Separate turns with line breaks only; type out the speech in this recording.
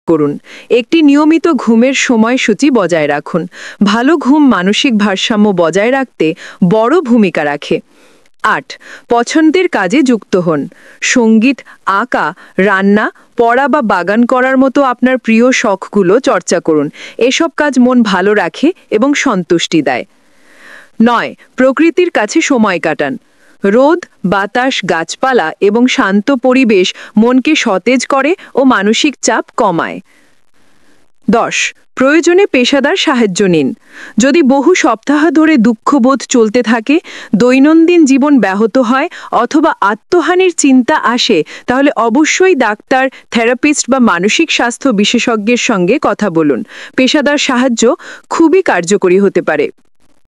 করুন। একটি নিয়মিত ঘুমের সময়সূচি বজায় রাখুন। ভালো ঘুম মানসিক ভারসাম্য বজায় রাখতে বড় ভূমিকা রাখে। ৮. পছন্দের কাজে যুক্ত হন। সঙ্গীত, আঁকা, রান্না, পড়া বা বাগান করার মতো আপনার প্রিয় শখগুলো চর্চা করুন। এসব কাজ মন ভালো রাখে এবং সন্তুষ্টি দেয়। ৯. প্রকৃতির কাছে সময় কাটান। রোদ, বাতাস, গাছপালা এবং শান্ত পরিবেশ মনকে সতেজ করে ও মানসিক চাপ কমায়। ১০. প্রয়োজনে পেশাদার সাহায্য নিন। যদি বহু সপ্তাহ ধরে দুঃখবোধ চলতে থাকে, দৈনন্দিন জীবন ব্যাহত হয় অথবা আত্মহানির চিন্তা আসে, তাহলে অবশ্যই ডাক্তার, থেরাপিস্ট বা মানসিক স্বাস্থ্য বিশেষজ্ঞের সঙ্গে কথা বলুন। পেশাদার সাহায্য খুবই কার্যকরী হতে পারে।